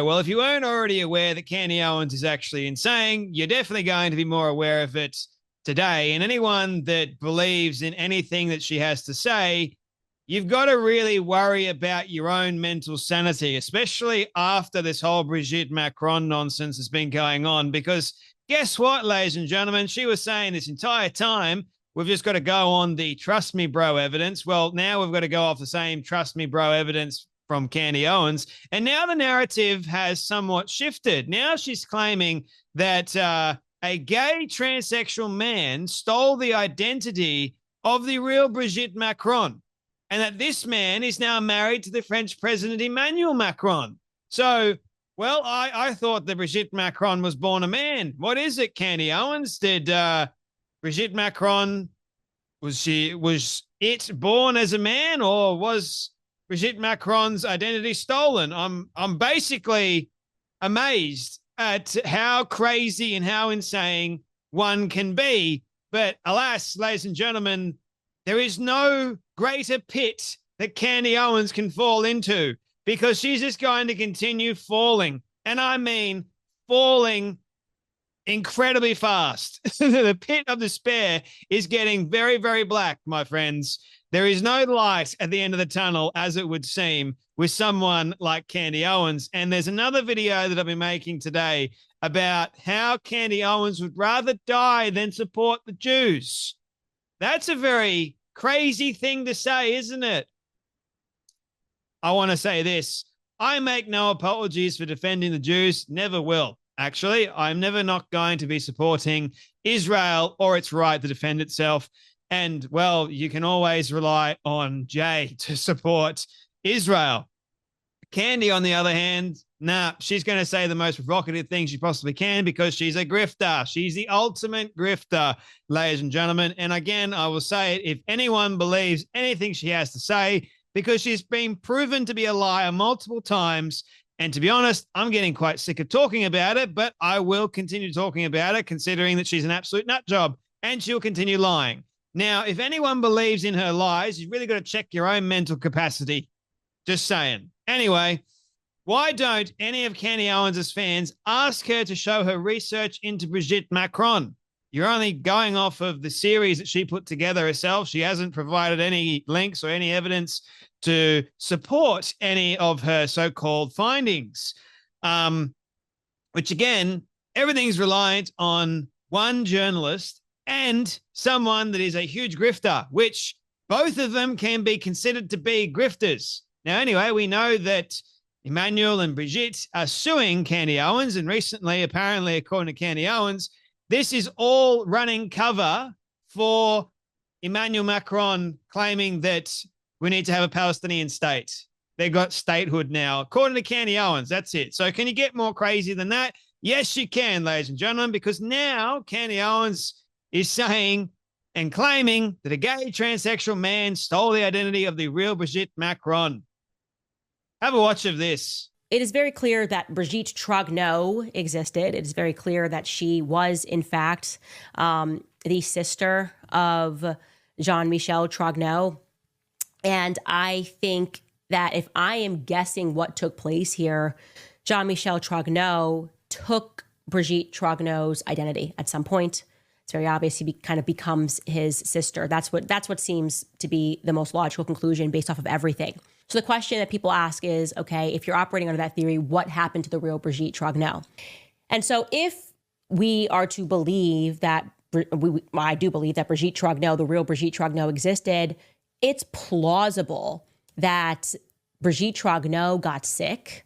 well, if you weren't already aware that Candace Owens is actually insane, you're definitely going to be more aware of it today. And anyone that believes in anything that she has to say, you've got to really worry about your own mental sanity, especially after this whole Brigitte Macron nonsense has been going on. Because guess what, ladies and gentlemen? She was saying this entire time, we've just got to go on the trust me, bro evidence. Well, now we've got to go off the same trust me, bro evidence from Candace Owens. And now the narrative has somewhat shifted. Now she's claiming that a gay transsexual man stole the identity of the real Brigitte Macron, and that this man is now married to the French president, Emmanuel Macron. So, well, I thought that Brigitte Macron was born a man. What is it, Candace Owens? Did Brigitte Macron, was it born as a man, or was Brigitte Macron's identity stolen? I'm basically amazed at how crazy and how insane one can be. But alas, ladies and gentlemen, there is no greater pit that Candace Owens can fall into, because she's just going to continue falling. And I mean falling incredibly fast. The pit of despair is getting very, very black, my friends. There is no light at the end of the tunnel, as it would seem, with someone like Candace Owens. And there's another video that I'll be making today about how Candace Owens would rather die than support the Jews. That's a very crazy thing to say, isn't it? I want to say this. I make no apologies for defending the Jews. Never will. Actually, I'm never not going to be supporting Israel or its right to defend itself. And, well, you can always rely on Jay to support Israel. Candy, on the other hand, she's going to say the most provocative thing she possibly can, because she's a grifter. She's the ultimate grifter, ladies and gentlemen. And again, I will say it, if anyone believes anything she has to say, because she's been proven to be a liar multiple times. And to be honest, I'm getting quite sick of talking about it, but I will continue talking about it, considering that she's an absolute nut job, and she'll continue lying. Now, if anyone believes in her lies, you've really got to check your own mental capacity. Just saying. Anyway, why don't any of Candace Owens' fans ask her to show her research into Brigitte Macron? You're only going off of the series that she put together herself. She hasn't provided any links or any evidence to support any of her so-called findings, which, again, everything's reliant on one journalist and someone that is a huge grifter, which both of them can be considered to be grifters. Now, anyway, we know that Emmanuel and Brigitte are suing Candace Owens, and recently, apparently, according to Candace Owens, this is all running cover for Emmanuel Macron claiming that we need to have a Palestinian state. They've got statehood now, according to Candace Owens. That's it. So can you get more crazy than that? Yes, you can, ladies and gentlemen, because now Candace Owens is saying and claiming that a gay transsexual man stole the identity of the real Brigitte Macron. Have a watch of this. It is very clear that Brigitte Trogneau existed. It is very clear that she was, in fact, the sister of Jean-Michel Trogneau. And I think that if I am guessing what took place here, Jean-Michel Trogneau took Brigitte Trogneau's identity at some point. It's very obvious he kind of becomes his sister. That's what seems to be the most logical conclusion based off of everything. So the question that people ask is, okay, if you're operating under that theory, what happened to the real Brigitte Trogneau? And so if we are to believe that, I do believe that Brigitte Trogneau, the real Brigitte Trogneau existed, it's plausible that Brigitte Trogneau got sick,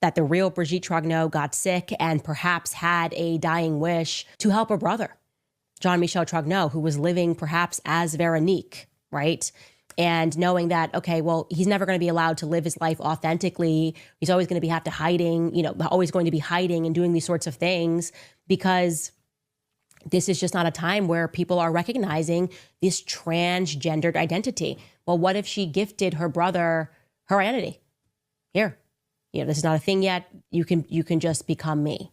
that the real Brigitte Trogneau got sick and perhaps had a dying wish to help her brother, Jean-Michel Trogneau, who was living perhaps as Veronique, right? And knowing that, okay, well, he's never going to be allowed to live his life authentically. He's always going to be always going to be hiding and doing these sorts of things, because this is just not a time where people are recognizing this transgendered identity. Well, what if she gifted her brother her identity? Here, this is not a thing yet. You can just become me.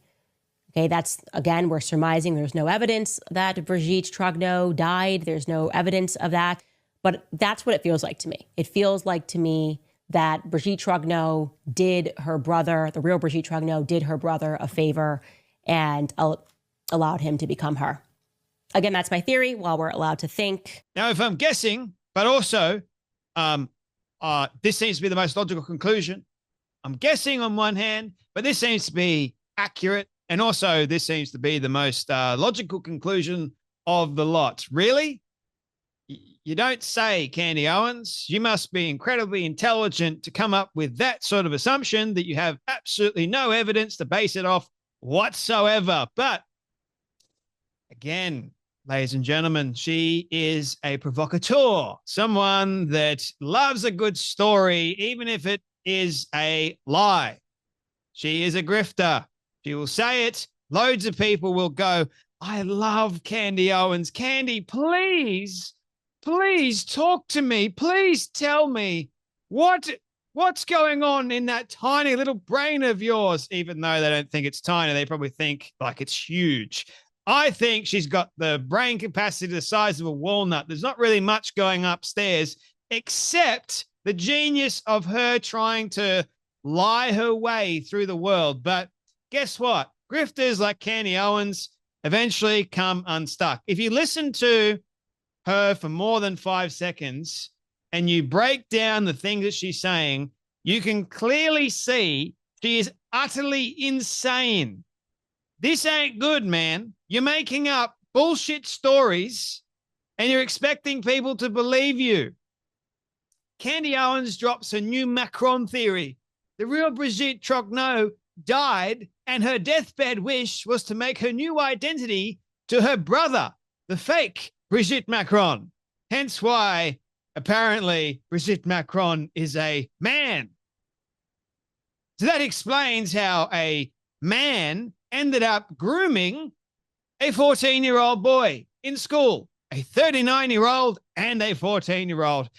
Okay, that's, again, we're surmising. There's no evidence that Brigitte Trogneau died. There's no evidence of that. But that's what it feels like to me. It feels like to me that Brigitte Trogneau did her brother, the real Brigitte Trogneau, did her brother a favor and allowed him to become her. Again, that's my theory while we're allowed to think. Now, if I'm guessing, but also this seems to be the most logical conclusion. I'm guessing on one hand, but this seems to be accurate. And also this seems to be the most logical conclusion of the lot. Really? You don't say, Candy Owens. You must be incredibly intelligent to come up with that sort of assumption that you have absolutely no evidence to base it off whatsoever. But again, ladies and gentlemen, she is a provocateur, someone that loves a good story, even if it is a lie. She is a grifter. She will say it. Loads of people will go, I love Candy Owens. Candy, please talk to me. Please tell me what's going on in that tiny little brain of yours, even though they don't think it's tiny. They probably think like it's huge. I think she's got the brain capacity the size of a walnut. There's not really much going upstairs except the genius of her trying to lie her way through the world. But guess what? Grifters like Candy Owens eventually come unstuck. If you listen to her for more than 5 seconds and you break down the things that she's saying, you can clearly see she is utterly insane. This ain't good, man. You're making up bullshit stories and you're expecting people to believe you. Candy Owens drops a new Macron theory. The real Brigitte Trogneau died and her deathbed wish was to make her new identity to her brother, the fake Brigitte Macron. Hence why, apparently, Brigitte Macron is a man. So that explains how a man ended up grooming a 14-year-old boy in school, a 39-year-old and a 14-year-old.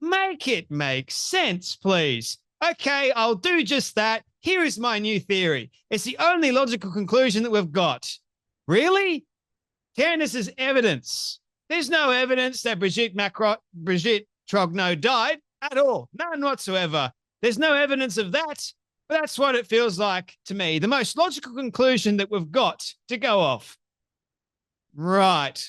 Make it make sense, please. Okay, I'll do just that. Here is my new theory. It's the only logical conclusion that we've got. Really? Candace's evidence. There's no evidence that Brigitte Trogneau died at all. None whatsoever. There's no evidence of that. But that's what it feels like to me. The most logical conclusion that we've got to go off. Right.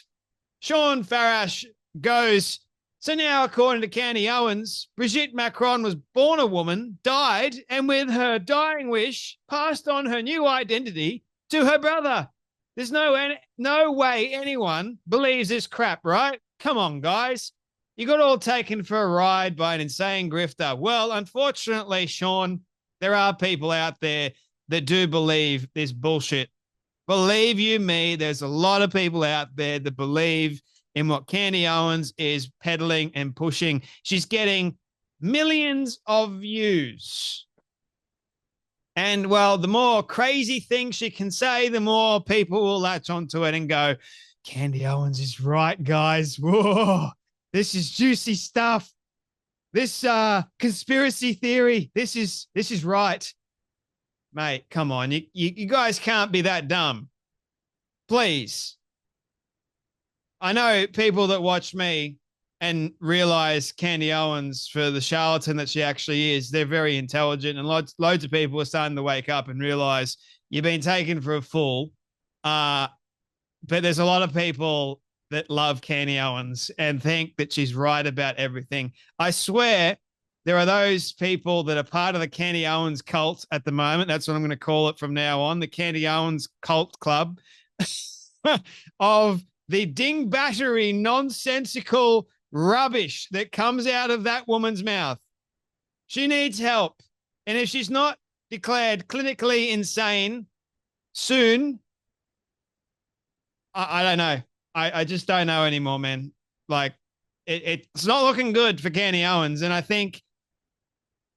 Sean Farash goes, so now, according to Candy Owens, Brigitte Macron was born a woman, died, and with her dying wish, passed on her new identity to her brother. There's no way anyone believes this crap, right? Come on, guys. You got all taken for a ride by an insane grifter. Well, unfortunately, Sean, there are people out there that do believe this bullshit. Believe you me, there's a lot of people out there that believe in what Candy Owens is peddling and pushing. She's getting millions of views. And, well, the more crazy things she can say, the more people will latch onto it and go, Candy Owens is right, guys. Whoa, this is juicy stuff. This conspiracy theory, this is right. Mate, come on. You guys can't be that dumb. Please. I know people that watch me and realize Candy Owens for the charlatan that she actually is. They're very intelligent, and loads of people are starting to wake up and realize you've been taken for a fool. But there's a lot of people that love Candy Owens and think that she's right about everything. I swear there are those people that are part of the Candy Owens cult at the moment. That's what I'm going to call it from now on, the Candy Owens cult club of the ding-battery, nonsensical rubbish that comes out of that woman's mouth. She needs help. And if she's not declared clinically insane soon, I don't know. I just don't know anymore, man. Like, it's not looking good for Candy Owens. And I think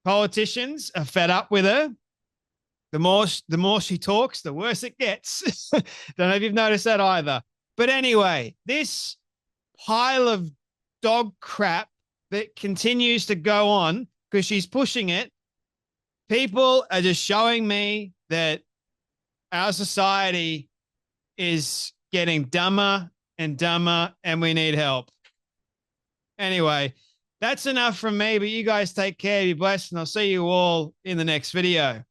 politicians are fed up with her. The more she talks, the worse it gets. Don't know if you've noticed that either. But anyway, this pile of dog crap that continues to go on because she's pushing it, people are just showing me that our society is getting dumber and dumber and we need help. Anyway, That's enough from me, but you guys take care, be blessed, and I'll see you all in the next video.